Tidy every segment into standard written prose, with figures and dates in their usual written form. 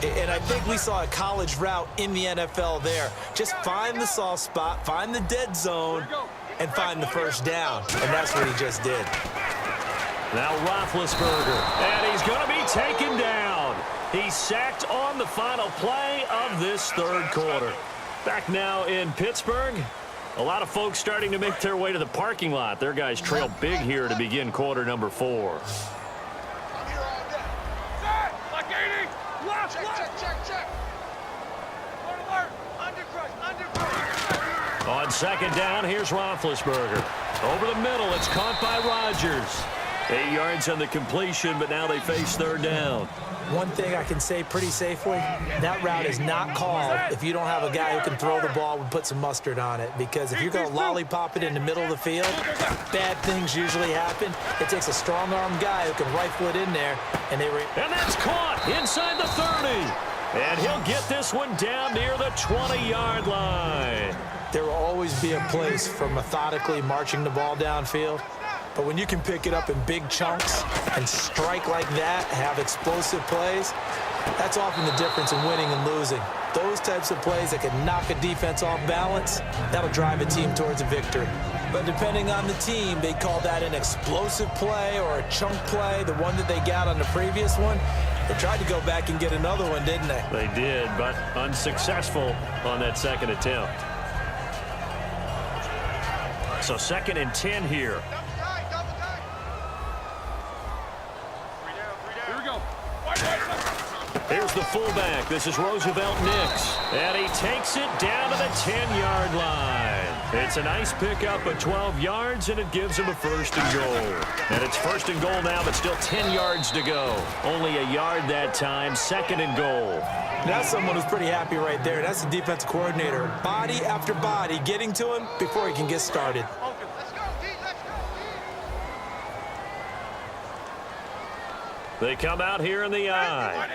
And I think we saw a college route in the NFL there. Just find the soft spot, find the dead zone, and find the first down. And that's what he just did. Now Roethlisberger, and he's going to be taken down. He's sacked on the final play of this third quarter. Back now in Pittsburgh. A lot of folks starting to make their way to the parking lot. Their guys trail big here to begin quarter number 4. On second down, here's Roethlisberger. Over the middle, it's caught by Rodgers. 8 yards on the completion, but now they face third down. One thing I can say pretty safely, that route is not called if you don't have a guy who can throw the ball and put some mustard on it. Because if you're going to lollipop it in the middle of the field, bad things usually happen. It takes a strong-arm guy who can rifle it in there. And that's caught inside the 30. And he'll get this one down near the 20-yard line. There will always be a place for methodically marching the ball downfield. But when you can pick it up in big chunks and strike like that, have explosive plays, that's often the difference in winning and losing. Those types of plays that can knock a defense off balance, that'll drive a team towards a victory. But depending on the team, they call that an explosive play or a chunk play, the one that they got on the previous one. They tried to go back and get another one, didn't they? They did, but unsuccessful on that second attempt. So 2nd and 10 here. Here's the fullback. This is Roosevelt Nix. And he takes it down to the 10-yard line. It's a nice pickup of 12 yards, and it gives him a 1st and goal. And it's 1st and goal now, but still 10 yards to go. Only a yard that time, 2nd and goal. That's someone who's pretty happy right there. That's the defensive coordinator. Body after body getting to him before he can get started. They come out here in the eye.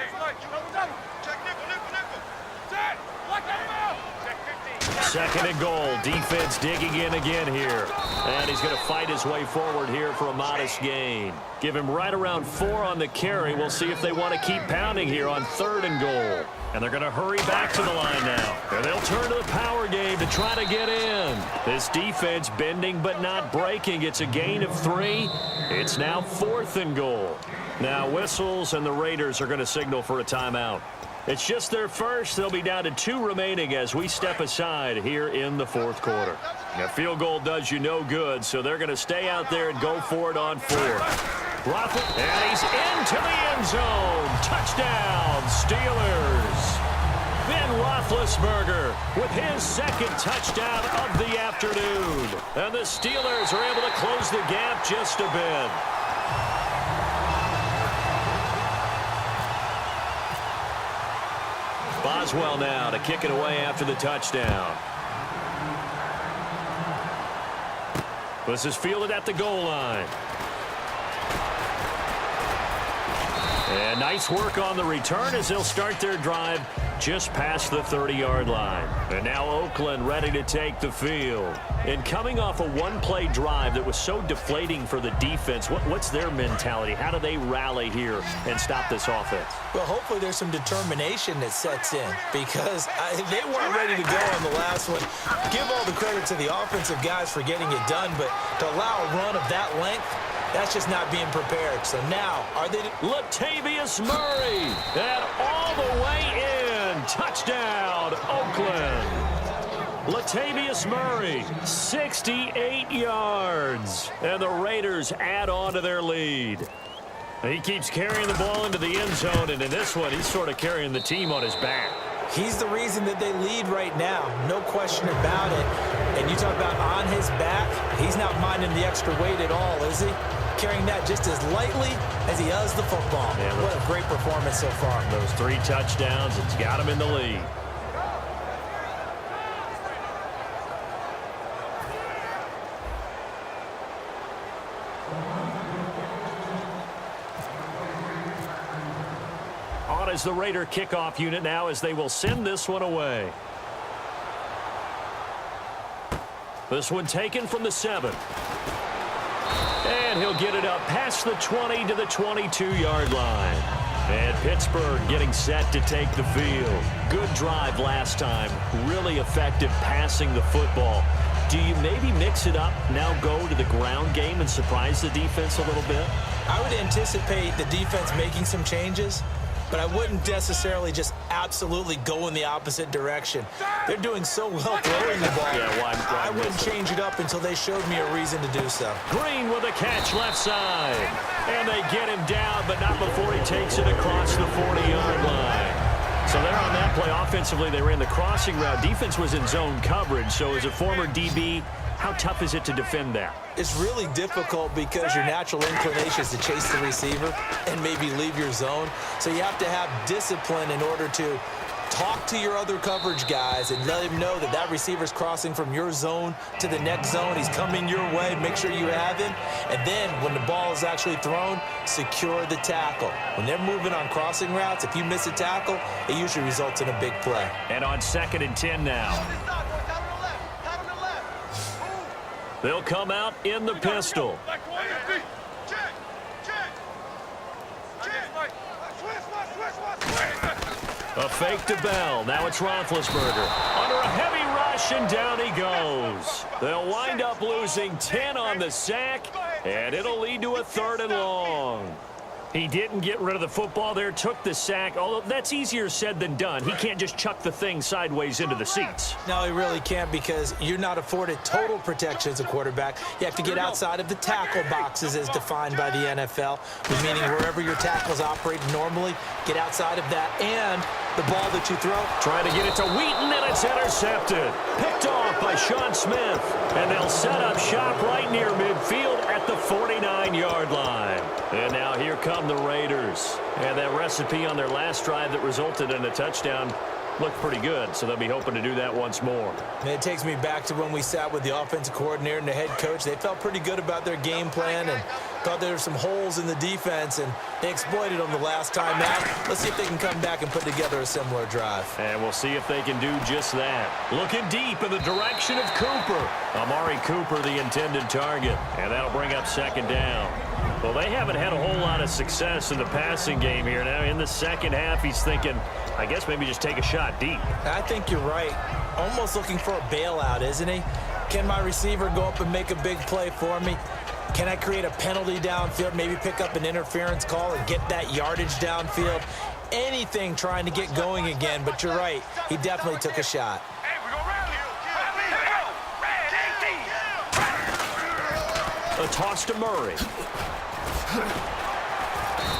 2nd and goal. Defense digging in again here. And he's going to fight his way forward here for a modest gain. Give him right around 4 on the carry. We'll see if they want to keep pounding here on 3rd and goal. And they're going to hurry back to the line now. And they'll turn to the power game to try to get in. This defense bending but not breaking. It's a gain of 3. It's now 4th and goal. Now whistles, and the Raiders are going to signal for a timeout. It's just their first. They'll be down to 2 remaining as we step aside here in the 4th quarter. A field goal does you no good, so they're going to stay out there and go for it on 4. And he's into the end zone. Touchdown, Steelers. Ben Roethlisberger with his 2nd touchdown of the afternoon. And the Steelers are able to close the gap just a bit. Boswell now to kick it away after the touchdown. This is fielded at the goal line. And nice work on the return as they'll start their drive just past the 30-yard line. And now Oakland ready to take the field. And coming off a one-play drive that was so deflating for the defense, what's their mentality? How do they rally here and stop this offense? Well, hopefully there's some determination that sets in because they weren't ready to go on the last one. Give all the credit to the offensive guys for getting it done, but to allow a run of that length, that's just not being prepared. So now, are they... Latavius Murray, and all the way in. Touchdown, Oakland. Latavius Murray, 68 yards. And the Raiders add on to their lead. He keeps carrying the ball into the end zone, and in this one, he's sort of carrying the team on his back. He's the reason that they lead right now, no question about it. And you talk about on his back, he's not minding the extra weight at all, is he? Carrying that just as lightly as he does the football. Yeah, what a great performance so far. Those 3 touchdowns, it's got him in the lead. On is the Raider kickoff unit now as they will send this one away. This one taken from the 7. And he'll get it up past the 20 to the 22-yard line. And Pittsburgh getting set to take the field. Good drive last time. Really effective passing the football. Do you maybe mix it up, now go to the ground game and surprise the defense a little bit? I would anticipate the defense making some changes, but I wouldn't necessarily just absolutely go in the opposite direction. They're doing so well throwing the ball. Yeah, why I wouldn't change it up until they showed me a reason to do so. Green with a catch left side. And they get him down, but not before he takes it across the 40-yard line. So they're on that play. Offensively, they ran the crossing route. Defense was in zone coverage. So as a former DB, how tough is it to defend that? It's really difficult because your natural inclination is to chase the receiver and maybe leave your zone. So you have to have discipline in order to talk to your other coverage guys and let him know that that receiver's crossing from your zone to the next zone. He's coming your way. Make sure you have him. And then when the ball is actually thrown, secure the tackle. When they're moving on crossing routes, if you miss a tackle, it usually results in a big play. And on 2nd and 10 now. They'll come out in the pistol. A fake to Bell. Now it's Roethlisberger. Under a heavy rush, and down he goes. They'll wind up losing 10 on the sack, and it'll lead to a 3rd and long. He didn't get rid of the football there, took the sack, although that's easier said than done. He can't just chuck the thing sideways into the seats. No, he really can't because you're not afforded total protection as a quarterback. You have to get outside of the tackle boxes as defined by the NFL, meaning wherever your tackles operate normally, get outside of that, and the ball that you throw. Trying to get it to Wheaton, and it's intercepted. Picked off by Sean Smith, and they'll set up shop right near midfield at the 49-yard line. And now here come the Raiders. And that recipe on their last drive that resulted in a touchdown looked pretty good, so they'll be hoping to do that once more. And it takes me back to when we sat with the offensive coordinator and the head coach. They felt pretty good about their game plan and thought there were some holes in the defense, and they exploited them the last time out. Let's see if they can come back and put together a similar drive. And we'll see if they can do just that. Looking deep in the direction of Cooper. Amari Cooper, the intended target. And that'll bring up 2nd down. Well, they haven't had a whole lot of success in the passing game here. Now, in the second half, he's thinking, I guess maybe just take a shot deep. I think you're right. Almost looking for a bailout, isn't he? Can my receiver go up and make a big play for me? Can I create a penalty downfield, maybe pick up an interference call and get that yardage downfield? Anything trying to get going again, but you're right. He definitely took a shot. A toss to Murray.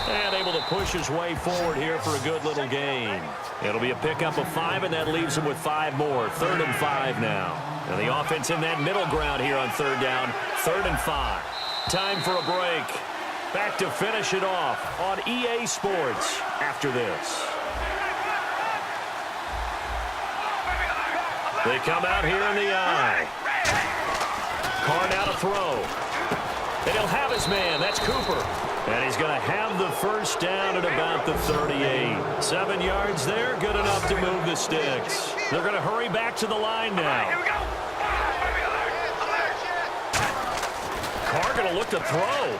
And able to push his way forward here for a good little gain. It'll be a pickup of 5, and that leaves him with 5 more. 3rd and 5 now. And the offense in that middle ground here on 3rd down. 3rd and 5. Time for a break. Back to finish it off on EA Sports after this. They come out here in the eye. Carr now to throw. And he'll have his man. That's Cooper. And he's going to have the 1st down at about the 38. 7 yards there, good enough to move the sticks. They're going to hurry back to the line now. Carr going to look to throw.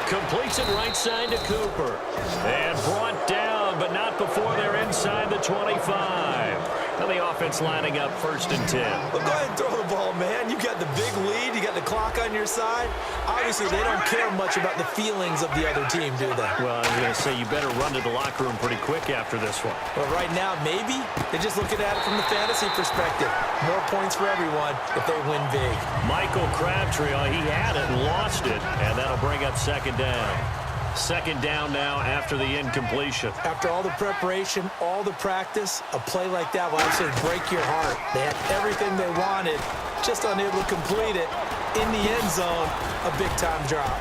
Completes it right side to Cooper. And brought down, but not before they're inside the 25. And the offense lining up 1st and 10. Well, go ahead and throw the ball, man. You got the big lead. You got the clock on your side. Obviously, they don't care much about the feelings of the other team, do they? Well, I was going to say, you better run to the locker room pretty quick after this one. Well, right now, maybe. They're just looking at it from the fantasy perspective. More points for everyone if they win big. Michael Crabtree, he had it and lost it, and that'll bring up 2nd down. 2nd down now after the incompletion. After all the preparation, all the practice, a play like that will actually break your heart. They had everything they wanted, just unable to complete it. In the end zone, a big-time drop.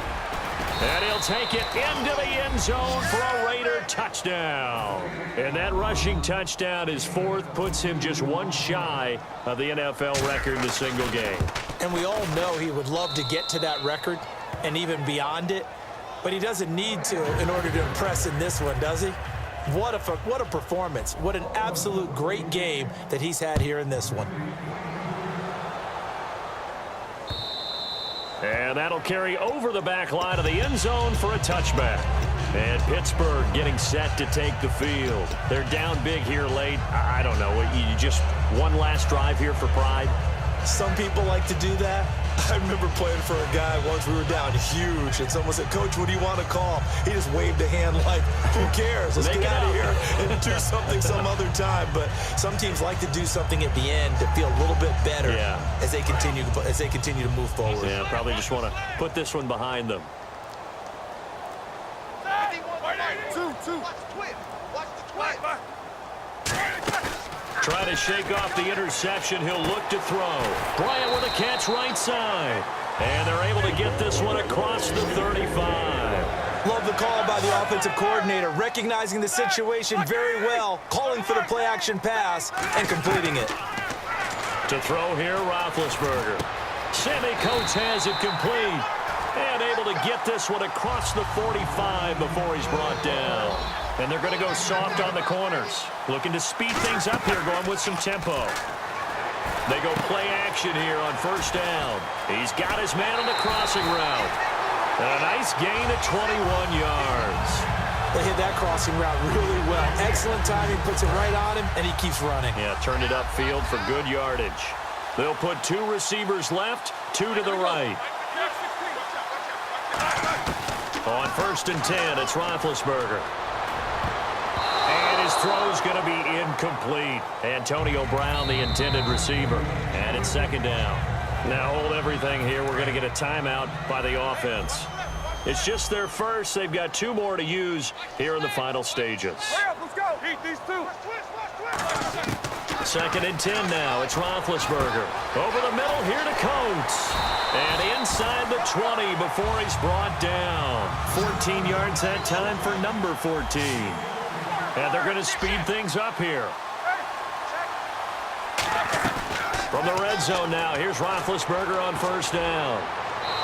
And he'll take it into the end zone for a Raider touchdown. And that rushing touchdown, his 4th, puts him just 1 shy of the NFL record in a single game. And we all know he would love to get to that record and even beyond it. But he doesn't need to in order to impress in this one, does he? What a performance. What an absolute great game that he's had here in this one. And that'll carry over the back line of the end zone for a touchback. And Pittsburgh getting set to take the field. They're down big here late. I don't know. You just one last drive here for pride? Some people like to do that. I remember playing for a guy once. We were down huge, and someone said, "Coach, what do you want to call?" He just waved a hand like, "Who cares? Let's get out of here and do something some other time." But some teams like to do something at the end to feel a little bit better as they continue to move forward. Yeah, probably just want to put this one behind them. Trying to shake off the interception. He'll look to throw. Bryant with a catch right side. And they're able to get this one across the 35. Love the call by the offensive coordinator, recognizing the situation very well, calling for the play-action pass, and completing it. To throw here, Roethlisberger. Sammy Coates has it complete. And able to get this one across the 45 before he's brought down. And they're going to go soft on the corners. Looking to speed things up here, going with some tempo. They go play action here on first down. He's got his man on the crossing route. And a nice gain of 21 yards. They hit that crossing route really well. Excellent timing, puts it right on him, and he keeps running. Yeah, turned it upfield for good yardage. They'll put 2 receivers left, 2 to the right. On first and 10, it's Roethlisberger. And his throw's going to be incomplete. Antonio Brown, the intended receiver. And it's second down. Now hold everything here. We're going to get a timeout by the offense. It's just their first. They've got 2 more to use here in the final stages. Let's go. Eat these 2. Second and 10 now. It's Roethlisberger. Over the middle here to Coates. And inside the 20 before he's brought down. 14 yards that time for number 14. And they're going to speed things up here. From the red zone now, here's Roethlisberger on first down.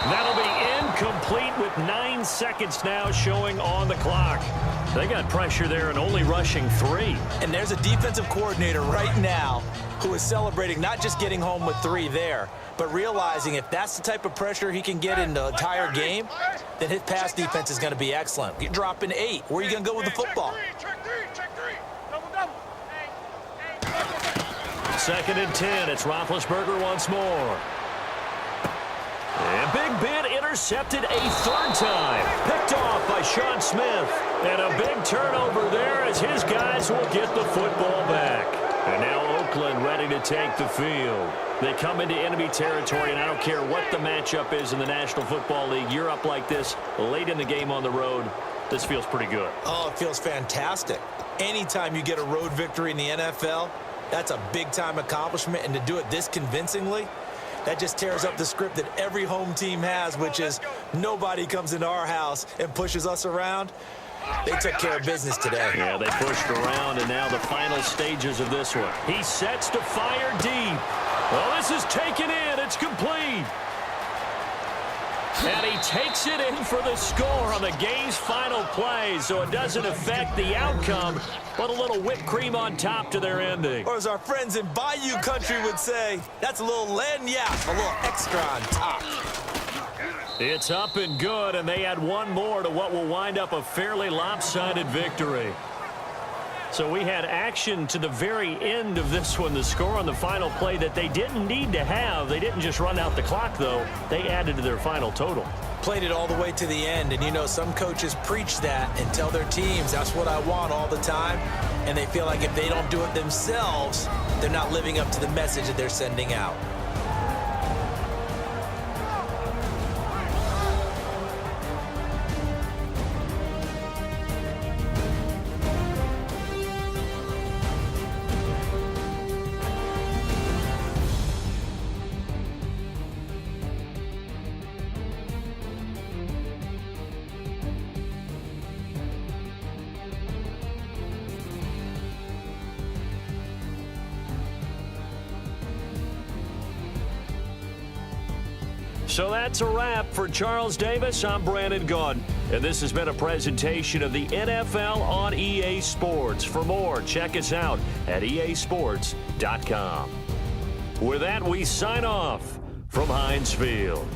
That'll be incomplete with 9 seconds now showing on the clock. They got pressure there and only rushing 3. And there's a defensive coordinator right now who is celebrating not just getting home with 3 there, but realizing if that's the type of pressure he can get in the entire game, then his pass defense is going to be excellent. You're dropping 8. Where are you going to go with the football? Second and 10. It's Roethlisberger once more. And Big Ben intercepted a 3rd time. Picked off by Sean Smith. And a big turnover there as his guys will get the football back. And now Oakland ready to take the field. They come into enemy territory, and I don't care what the matchup is in the National Football League. You're up like this late in the game on the road. This feels pretty good. Oh, it feels fantastic. Anytime you get a road victory in the NFL, that's a big-time accomplishment. And to do it this convincingly, that just tears up the script that every home team has, which is nobody comes into our house and pushes us around. They took care of business today. Yeah, they pushed around, and now the final stages of this one. He sets to fire deep. Well, this is taken in. It's complete. And he takes it in for the score on the game's final play, so it doesn't affect the outcome, but a little whipped cream on top to their ending. Or as our friends in Bayou Country would say, that's a little lagniappe, a little extra on top. It's up and good, and they add 1 more to what will wind up a fairly lopsided victory. So we had action to the very end of this one, the score on the final play that they didn't need to have. They didn't just run out the clock, though. They added to their final total. Played it all the way to the end, and you know some coaches preach that and tell their teams, that's what I want all the time, and they feel like if they don't do it themselves, they're not living up to the message that they're sending out. So that's a wrap for Charles Davis. I'm Brandon Gaudin, and this has been a presentation of the NFL on EA Sports. For more, check us out at easports.com. With that, we sign off from Heinz Field.